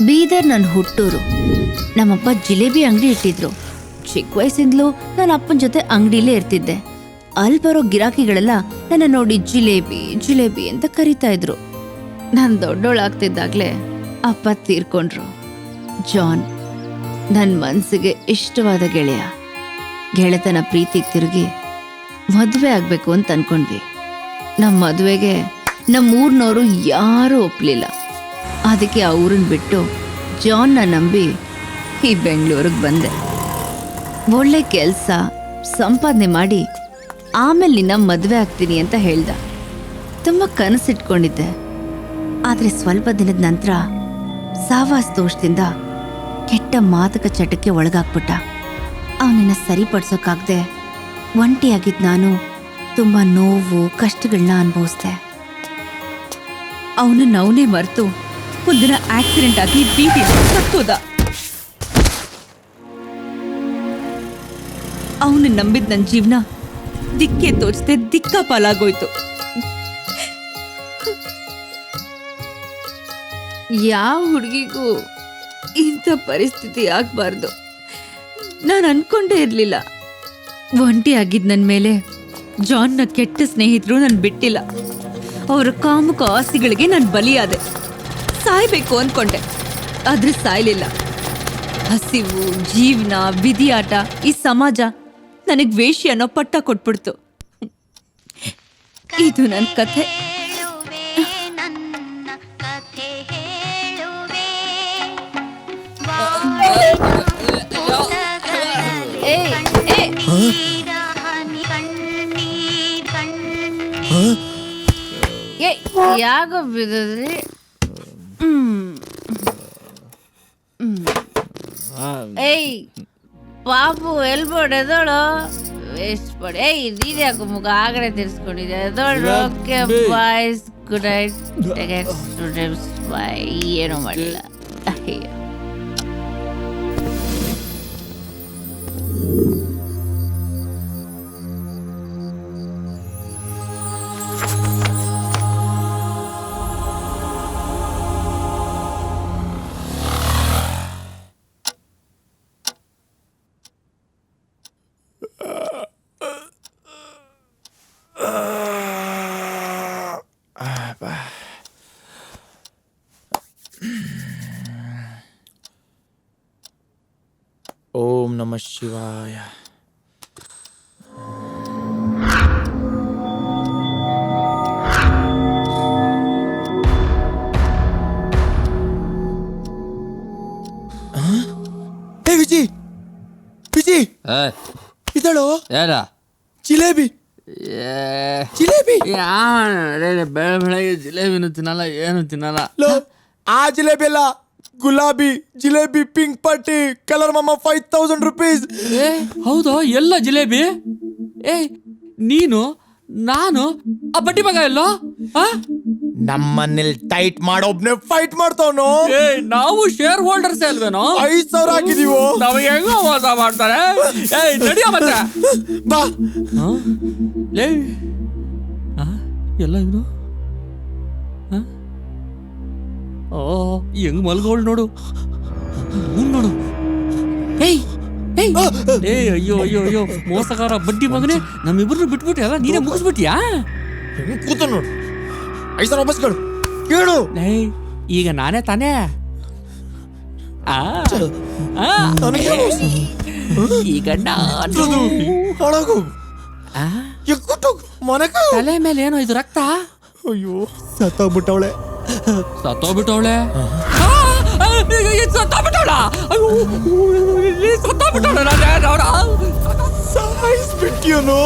ಬೀದರ್ ನನ್ನ ಹುಟ್ಟೂರು. ನಮ್ಮಪ್ಪ ಜಿಲೇಬಿ ಅಂಗಡಿ ಇಟ್ಟಿದ್ರು. ಚಿಕ್ಕ ವಯಸ್ಸಿಂದಲೂ ನನ್ನ ಅಪ್ಪನ ಜೊತೆ ಅಂಗಡಿಲೇ ಇರ್ತಿದ್ದೆ. ಅಲ್ಲಿ ಬರೋ ಗಿರಾಕಿಗಳೆಲ್ಲ ನನ್ನ ನೋಡಿ ಜಿಲೇಬಿ ಜಿಲೇಬಿ ಅಂತ ಕರೀತಾ ಇದ್ರು. ನಾನು ದೊಡ್ಡೋಳಾಗ್ತಿದ್ದಾಗ್ಲೇ ಅಪ್ಪ ತೀರ್ಕೊಂಡ್ರು. ಜಾನ್ ನನ್ನ ಮನಸ್ಸಿಗೆ ಇಷ್ಟವಾದ ಗೆಳೆಯ. ಗೆಳೆತನ ಪ್ರೀತಿಗೆ ತಿರುಗಿ ಮದುವೆ ಆಗ್ಬೇಕು ಅಂತ ಅನ್ಕೊಂಡ್ವಿ. ನಮ್ಮ ಮದುವೆಗೆ ನಮ್ಮೂರ್ನವರು ಯಾರೂ ಒಪ್ಲಿಲ್ಲ. ಅದಕ್ಕೆ ಆ ಊರನ್ನ ಬಿಟ್ಟು ಜಾನ್ನ ನಂಬಿ ಈ ಬೆಂಗಳೂರಿಗೆ ಬಂದೆ. ಒಳ್ಳೆ ಕೆಲಸ ಸಂಪಾದನೆ ಮಾಡಿ ಆಮೇಲೆ ನಿನ್ನ ಮದುವೆ ಆಗ್ತೀನಿ ಅಂತ ಹೇಳ್ದ. ತುಂಬ ಕನಸಿಟ್ಕೊಂಡಿದ್ದೆ. ಆದರೆ ಸ್ವಲ್ಪ ದಿನದ ನಂತರ ಸಾವಾಸ ದೋಷದಿಂದ ಕೆಟ್ಟ ಮಾದಕ ಚಟಕ್ಕೆ ಒಳಗಾಗ್ಬಿಟ್ಟ. ಅವನನ್ನ ಸರಿಪಡಿಸೋಕ್ಕಾಗದೆ ಒಂಟಿಯಾಗಿದ್ದ ನಾನು ತುಂಬ ನೋವು ಕಷ್ಟಗಳನ್ನ ಅನುಭವಿಸ್ದೆ. ಅವನನ್ನೇ ಮರೆತು ಒಂದಿನ ಆಕ್ಸಿಡೆಂಟ್ ಆಗಿ ಬೀದಿ ಸತ್ತೋದ. ಅವನು ನಂಬಿದ ನನ್ನ ಜೀವನ ದಿಕ್ಕೆ ತೋಚದೆ ದಿಕ್ಕಾಪಾಲಾಗೋಯ್ತು. ಯಾವ ಹುಡುಗಿಗೂ ಇಂಥ ಪರಿಸ್ಥಿತಿ ಆಗಬಾರ್ದು. ನಾನು ಅನ್ಕೊಂಡೇ ಇರಲಿಲ್ಲ. ಒಂಟಿ ಆಗಿದ್ದ ನನ್ನ ಮೇಲೆ ಜಾನ್ನ ಕೆಟ್ಟ ಸ್ನೇಹಿತರು ನಾನು ಬಿಟ್ಟಿಲ್ಲ. ಅವರ ಕಾಮುಕ ಆಸೆಗಳಿಗೆ ನಾನು ಬಲಿಯಾದೆ. ಸಾಯ್ಬೇಕು ಅಂದ್ಕೊಂಡೆ, ಆದ್ರೆ ಸಾಯ್ಲಿಲ್ಲ. ಹಸಿವು, ಜೀವನ, ವಿಧಿಯಾಟ, ಈ ಸಮಾಜ ನನಗೆ ವೇಶ್ಯ ಅನ್ನೋ ಪಟ್ಟ ಕೊಟ್ಬಿಡ್ತು. ಇದು ನನ್ನ ಕಥೆ. ಯಾಕೋ ಬಿದ್ದದ್ರಿ? ಏಯ್ ಪಾಪು ಎಲ್ಬೋಡ್ ಎದೋಳು ವೇಸ್ಟ್ ಪಡಿ. ಏಯ್ ನೀನು ಯಾಕೋ ಮುಖ ಆಗಡೆ ತಿರ್ಸ್ಕೊಂಡಿದ್ದೆ? ಎದೋಳು. Okay boys, good night. Students bye. ಏನೂ ಮಾಡಿಲ್ಲ. ಅಯ್ಯೋ ಓಂ ನಮಃ ಶಿವಾಯ. ವಿಜಿ ವಿಜಿ ಇದಳು ಯಾರ ಜಿಲೇಬಿ ಜಿಲೇಬಿ ಬೆಳಗ್ಗೆ ಜಿಲೇಬಿನೂ ತಿನ್ನಲ್ಲ, ಏನು ತಿನ್ನಲ್ಲ. ಆ ಜಿಲೇಬಿ ಅಲ್ಲ, ಗುಲಾಬಿ ಜಿಲೇಬಿ, ಪಿಂಕ್ ಪಟ್ಟಿ, ಕಲರ್ ಮಾಮ, 5000 rupees. ಹೌದಾ? ಎಲ್ಲ ಜಿಲೇಬಿ? ನೀನು ನಾನು ಆ ಬಡ್ಡಿ ಮಗ ಎಲ್ಲೋ? ನಮ್ಮನೇಲಿ ಟೈಟ್ ಮಾಡೋಬ್ನೆ ಫೈಟ್ ಮಾಡ್ತಾವನು. ನಾವು ಶೇರ್ ಹೋಲ್ಡರ್ಸ್ ಅಲ್ವೇನೋ? 5000 ಹಾಕಿದೀವೋ. ನಮಗೆ ಹೆಂಗೋ ಮೋಸ ಮಾಡ್ತಾರೆ. ನಡಿಯ ಮತ್ತೆ ಬಾ. ಎಲ್ಲ ಇವನು ಹೆಂಗ್ ಮಲ್ಗೋಳ್ ನೋಡು. ನೋಡು. ಅಯ್ಯೋ ಅಯ್ಯೋ ಅಯ್ಯೋ ಮೋಸಗಾರ ಬಡ್ಡಿ ಮಗನೇ, ನಮ್ಮಿಬ್ರು ಬಿಟ್ಬಿಟ್ಟು ಎಲ್ಲ ನೀನೇ ಮುಗಿಸ್ಬಿಟ್ಟಿಯಾ? ಕೂತ ನೋಡು. 5000 ವಾಪಸ್ ಕೊಡು. ಕೇಳು. ಈಗ ನಾನೇ ತಾನೇ ಈಗ ತಲೆ ಮೇಲೆ ಏನೋ ಇದು ರಕ್ತ. ಅಯ್ಯೋ ಸತ್ತೋಗ್ಬಿಟ್ಟವಳೆ. ಸತ್ತೋಗ್ಬಿಟ್ಟವಳೆ ಸಾಯಿಸ್ಬಿಟ್ಟಿಯೋನು.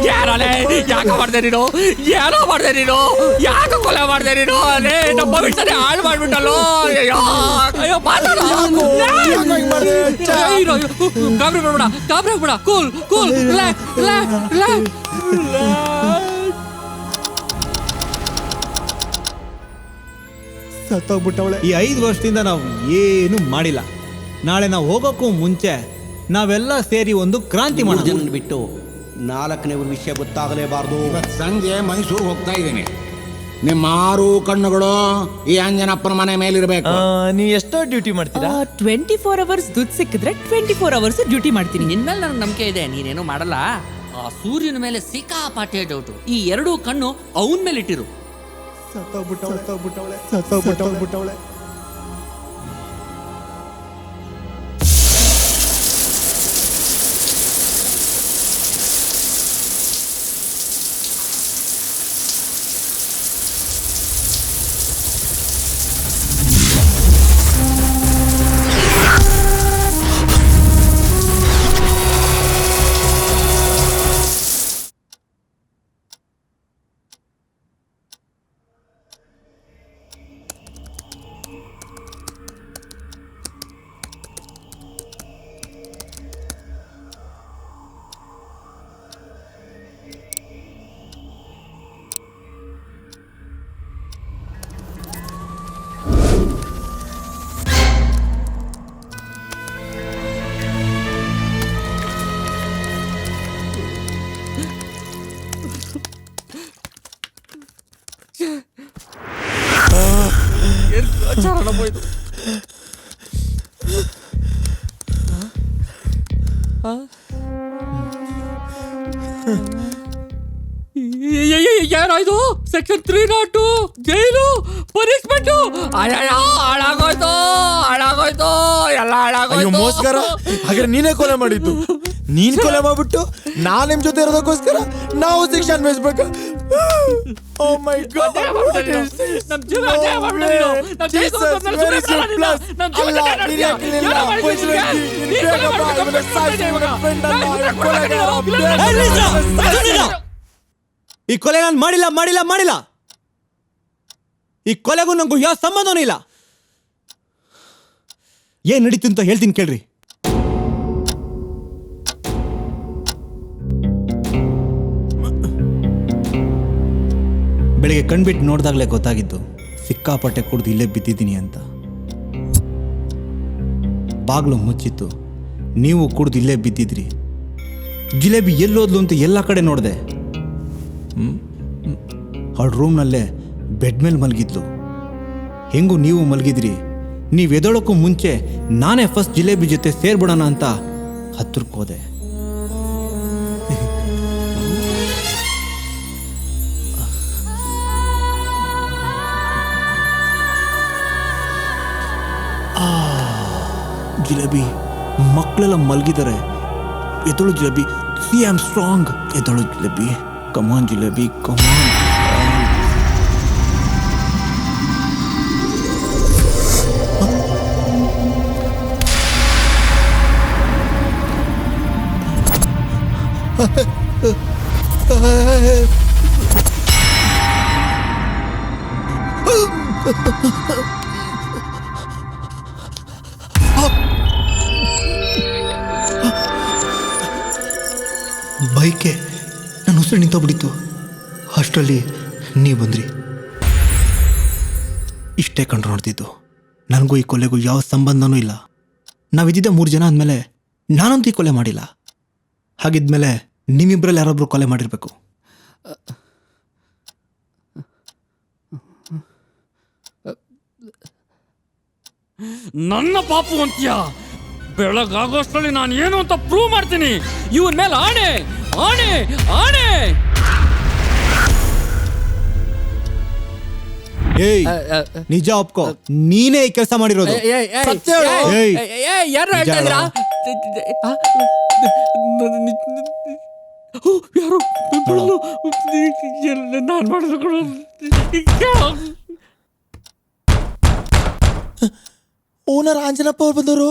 ಯಾರೇ ಯಾಕೆ ಮಾಡ್ದೆ ನೀನು? ಏನೋ ಮಾಡ್ದೆ ನೀನು? ಯಾಕೆ ಕೊಲೆ ಮಾಡ್ದೆ ನೀನು? ಅಲ್ಲೇ ನಮ್ಮ ಭವಿಷ್ಯನೇ ಹಾಳು ಮಾಡ್ಬಿಟ್ಟಲ್ಲೋ. ಅಯ್ಯೋ ಅಯ್ಯೋ ಮಾತಾಡು. ಗಾಬರಿ ಮಾಡ್ಬೇಡ, ಗಾಬರಿ ಆಗ್ಬೇಡ. Cool cool relax relax relax. ಸತ್ತೋಗ್ಬಿಟ್ಟವಳೆ. ಈ 5 ವರ್ಷದಿಂದ ನಾವು ಏನು ಮಾಡಿಲ್ಲ. ನಾಳೆ ನಾವು ಹೋಗೋಕ್ಕೂ ಮುಂಚೆ ನಾವೆಲ್ಲ ಸೇರಿ ಒಂದು ಕ್ರಾಂತಿ ಮಾಡೋಣ. ಜನ ಬಿಟ್ಟು 4ನೇವ್ರ ವಿಷಯ ಗೊತ್ತಾಗಲೇಬಾರ್ದು. ಇವತ್ತು ಸಂಜೆ ಮೈಸೂರು ಹೋಗ್ತಾ ಇದ್ದೀನಿ. ನಿಮ್ಮ 6 ಕಣ್ಣುಗಳು ಈ ಅಂಜನಪ್ಪನ ಮನೆ ಮೇಲಿರ್ಬೇಕು. ನೀವು ಎಷ್ಟೋ ಡ್ಯೂಟಿ ಮಾಡ್ತೀರಾ? 24 ಅವರ್ಸ್ ದುಡ್ಡು ಸಿಕ್ಕಿದ್ರೆ 24 ಅವರ್ಸ್ ಡ್ಯೂಟಿ ಮಾಡ್ತೀನಿ. ನಿನ್ಮೇಲೆ ನನಗೆ ನಂಬಿಕೆ ಇದೆ, ನೀನೇನು ಮಾಡಲ್ಲ. ಆ ಸೂರ್ಯನ ಮೇಲೆ ಸಿಕ್ಕಾಪಾಟೆ ಡೌಟು. ಈ 2 ಕಣ್ಣು ಅವನ ಮೇಲೆ ಇಟ್ಟಿರು. ಸತ್ತೋಗ್ಬಿಟ್ಟವಳೆ. ಏನಾಯ್ತು? ಸೆಕ್ಷನ್ 302 ಜೈಲು ಪನಿಷ್ಮೆಂಟ್. ಹಾಳಾಗೋಯ್ತು ಎಲ್ಲ ಅಯ್ಯೋ ಹಾಳಾಗೋಯ್ತು. ಮೋಸ್ಕರ, ಹಾಗಾದ್ರೆ ನೀನೇ ಕೊಲೆ ಮಾಡಿದ್ದು. ನೀನ್ ಕೊಲೆ ಮಾಡ್ಬಿಟ್ಟು ನಾನ್ ನಿಮ್ ಜೊತೆ ಇರೋದಕ್ಕೋಸ್ಕರ ನಾವು ಶಿಕ್ಷೆ ಅನ್ಭವಿಸ್ಬೇಕು. ಓ ಮೈ ಗಾಡ್, ನಮ್ ಜೀವನ ಅನ್ಯಾಯ ಮಾಡ್ಬಿಟ್ಟೆ ನೀನು. ನಮ್ ಜೀವನ ಸುಮ್ಮನೆ ಸುಮ್ಮನೆ ಬಿಡಲ್ಲ ನೀನು. ನಮ್ ಜೀವನ ಅನ್ಯಾಯ ಮಾಡ್ಬಿಟ್ಟೆ. ಏನೋ ಮಾಡಿದ್ದೀನಿ ನಿನಗೆ? ನೀನ್ ಕೊಲೆ ಮಾಡ್ಬಿಟ್ಟು ಕಂಪ್ಲೇಂಟ್ ಇವಾಗ. ನಾನ್ ಕೊಲೆ ನೀನು. ಈ ಕೊಲೆ ನಾನು ಮಾಡಿಲ್ಲ. ಈ ಕೊಲೆಗೂ ನಂಗೂ ಯಾವ ಸಂಬಂಧನೂ ಇಲ್ಲ. ಏನ್ ನಡೀತು ಅಂತ ಹೇಳ್ತೀನಿ ಕೇಳ್ರಿ. ಬೆಳಿಗ್ಗೆ ಕಣ್ಬಿಟ್ಟು ನೋಡ್ದಾಗ್ಲೇ ಗೊತ್ತಾಗಿದ್ದು ಸಿಕ್ಕಾಪಟ್ಟೆ ಕುಡ್ದು ಇಲ್ಲೇ ಬಿದ್ದಿದ್ದೀನಿ ಅಂತ. ಬಾಗ್ಲು ಮುಚ್ಚಿತ್ತು, ನೀವು ಕುಡ್ದು ಇಲ್ಲೇ ಬಿದ್ದಿದ್ರಿ. ಜಿಲೇಬಿ ಎಲ್ಲೋದ್ಲು ಅಂತ ಎಲ್ಲ ಕಡೆ ನೋಡಿದೆ. ಅವಳ ರೂಮ್ನಲ್ಲೇ ಬೆಡ್ ಮೇಲೆ ಮಲಗಿದ್ಲು. ಹೆಂಗೂ ನೀವು ಮಲಗಿದ್ರಿ. ನೀವು ಎದೊಳಕ್ಕೂ ಮುಂಚೆ ನಾನೇ ಫಸ್ಟ್ ಜಿಲೇಬಿ ಜೊತೆ ಸೇರ್ಬಿಡೋಣ ಅಂತ ಹತ್ರಕ್ಕೆ ಹೋದೆ. ಜಿಲೇಬಿ, ಮಕ್ಕಳೆಲ್ಲ ಮಲಗಿದ್ದಾರೆ. ಎದೊಳು Jalebi, see I am strong. ಎದೊಳು ಜಿಲೇಬಿ, ಕಮಾನ್ ಜಿಲೇಬಿ, ಕಮಾನ್. ಬೈಕೆ ನನ್ನ ಉಸಿರು ನಿಂತೋಗ್ಬಿಟ್ಟಿತ್ತು. ಅಷ್ಟರಲ್ಲಿ ನೀವು ಬಂದ್ರಿ. ಇಷ್ಟೇ ಕಂಡು ನೋಡ್ತಿದ್ದು. ನನಗೂ ಈ ಕೊಲೆಗೂ ಯಾವ ಸಂಬಂಧನೂ ಇಲ್ಲ. ನಾವಿದ್ದಿದ್ದ 3 ಜನ ಅಂದಮೇಲೆ ನಾನಂತೂ ಈ ಕೊಲೆ ಮಾಡಿಲ್ಲ. ಹಾಗಿದ್ಮೇಲೆ ನಿಮ್ಮಿಬ್ಬರಲ್ಲಿ ಯಾರೊಬ್ರು ಕೊಲೆ ಮಾಡಿರ್ಬೇಕು. ನನ್ನ ಪಾಪು ಅಂತ್ಯ. ಬೆಳಗಾಗೋಷ್ಟರಲ್ಲಿ ನಾನು ಏನು ಅಂತ ಪ್ರೂವ್ ಮಾಡ್ತೀನಿ. ಇವನ್ ಮೇಲೆ ಆಣೆ ಆಣೆ ಆಣೆ. ಏಯ್, ನಿಜ ಒಪ್ಕೋ, ನೀನೇ ಈ ಕೆಲಸ ಮಾಡಿರೋದು. ಏಯ್, ಯಾರು ಹೇಳ್ತಾ ಇದ್ದೀರಾ? ಯಾರು ನಾನು ಮಾಡಿದ್ರು ಓನರ್ ಆಂಜನಪ್ಪ ಅವ್ರು ಬಂದವರು.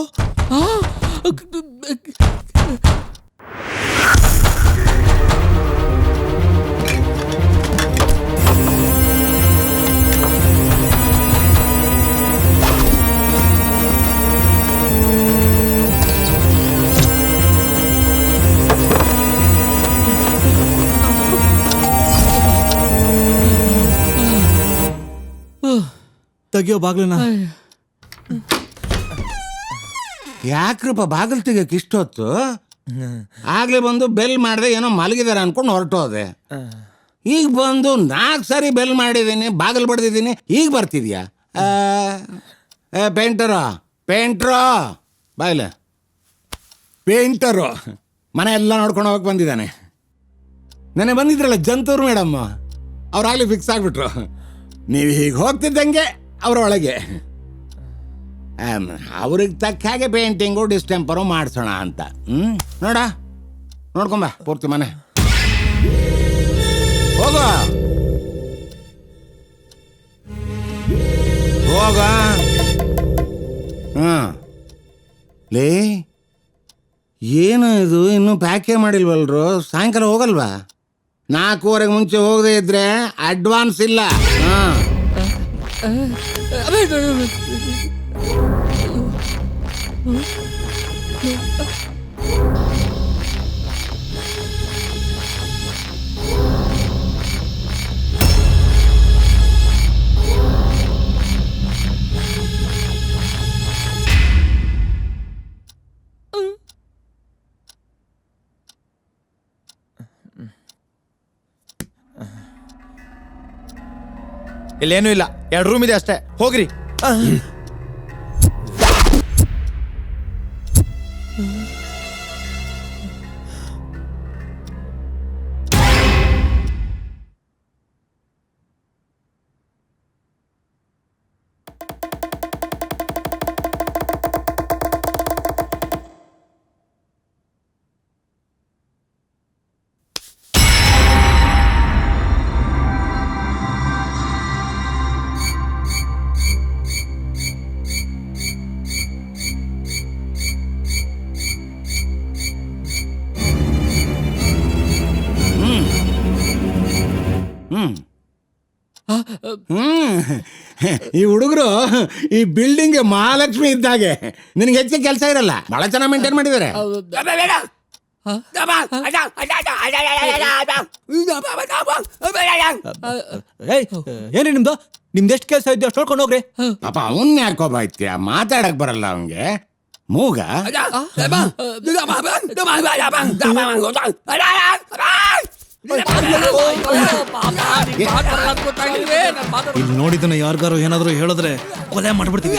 ತೆಗಿಯೋ ಬಾಗ್ಲನ. ಯಾಕ್ರಪ್ಪ ಬಾಗಿಲು ತೆಗಿಯಕ್ಕೆ ಇಷ್ಟೊತ್ತು? ಆಗ್ಲೇ ಬಂದು ಬೆಲ್ ಮಾಡಿದೆ, ಏನೋ ಮಲಗಿದಾರೆ ಅನ್ಕೊಂಡು ಹೊರಟೋದೆ. ಈಗ ಬಂದು 4 ಸಾರಿ ಬೆಲ್ ಮಾಡಿದ್ದೀನಿ, ಬಾಗಿಲು ಬಡ್ದಿದ್ದೀನಿ, ಈಗ ಬರ್ತಿದ್ಯಾ? ಪೇಂಟ್ರೋ ಬಾಯ್ಲೆ. ಪೇಂಟರು ಮನೆ ಎಲ್ಲ ನೋಡ್ಕೊಂಡು ಹೋಗಕ್ಕೆ ಬಂದಿದ್ದಾನೆ. ನೆನೆ ಬಂದಿದ್ರಲ್ಲ ಜಂತೂರು ಮೇಡಮ್, ಅವ್ರಾಗಲಿ ಫಿಕ್ಸ್ ಆಗಿಬಿಟ್ರು. ನೀವು ಹೀಗೆ ಹೋಗ್ತಿದ್ದಂಗೆ ಅವರ ಒಳಗೆ ಅವ್ರಿಗೆ ತಕ್ಕ ಹಾಗೆ ಪೇಂಟಿಂಗು ಡಿಸ್ಟೆಂಪರು ಮಾಡಿಸೋಣ ಅಂತ. ನೋಡ್ಕೊಂಬ ಪೂರ್ತಿ ಮನೆ. ಹೋಗ ಹೋಗ. ಲೇ, ಏನು ಇದು ಇನ್ನೂ ಪ್ಯಾಕೇ ಮಾಡಿಲ್ವಲ್ರು? ಸಾಯಂಕಾಲ ಹೋಗಲ್ವಾ? 4:15 ಮುಂಚೆ ಹೋಗದೆ ಇದ್ರೆ ಅಡ್ವಾನ್ಸ್ ಇಲ್ಲ. ಇಲ್ಲೇನೂ ಇಲ್ಲ, 2 ರೂಮ್ ಇದೆ ಅಷ್ಟೇ, ಹೋಗ್ರಿ. ಈ ಹುಡುಗರು ಈ ಬಿಲ್ಡಿಂಗ್ ಮಹಾಲಕ್ಷ್ಮಿ ಇದ್ದಾಗೆ. ನಿನಗೆ ಹೆಚ್ಚಿಗೆ ಕೆಲಸ ಇರಲ್ಲ, ಬಹಳ ಚೆನ್ನಾಗಿ ಮೇಂಟೈನ್ ಮಾಡಿದ್ದಾರೆ. ಏನ್ರಿ ನಿಮ್ದು? ನಿಮ್ದೆಷ್ಟು ಕೆಲಸ ಇದ್ದು ಅಷ್ಟು ನೋಡ್ಕೊಂಡು ಹೋಗ್ರಿ. ಪಾಪ ಅವನ್ ಯಾಕೋಬಾಯ್ತ್ಯ, ಮಾತಾಡಕ್ ಬರಲ್ಲ ಅವನ್ಗೆ. ಮೂಗ ಇಲ್ಲಿ ನೋಡಿದ್ದನ್ನ ಯಾರಿಗಾರು ಏನಾದ್ರು ಹೇಳಿದ್ರೆ ಕೊಲೆ ಮಾಡ್ಬಿಡ್ತೀವಿ.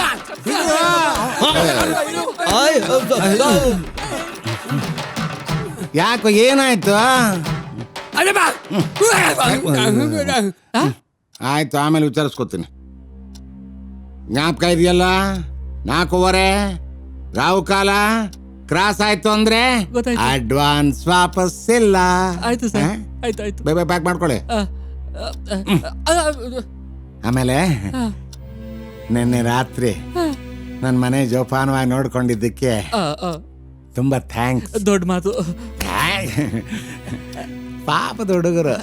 ಯಾಕೋ ಏನಾಯ್ತು? ಆಯ್ತು, ಆಮೇಲೆ ವಿಚಾರಿಸ್ಕೊತೀನಿ. ಜ್ಞಾಪಕ ಇದೆಯಲ್ಲ, 4:15 ರಾವು ಕಾಲ ಕ್ರಾಸ್ ಆಯ್ತು ಅಂದ್ರೆ ಅಡ್ವಾನ್ಸ್ ವಾಪಸ್ ಇಲ್ಲ. ಆಯ್ತು ಸರ್, ಆಯ್ತು. ಬೇಗ ಪ್ಯಾಕ್ ಮಾಡ್ಕೊಳ್ಳಿ. ಆಮೇಲೆ ನಿನ್ನೆ ರಾತ್ರಿ ನನ್ನ ಮನೆ ಜೋಪಾನವಾಗಿ ನೋಡ್ಕೊಂಡಿದ್ದಕ್ಕೆ ತುಂಬಾ ಥ್ಯಾಂಕ್ಸ್. ದೊಡ್ಡ ಮಾತು. ಪಾಪದ ಹುಡುಗರು.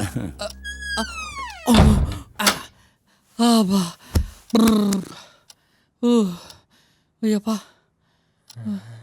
ಅಯ್ಯಪ್ಪ.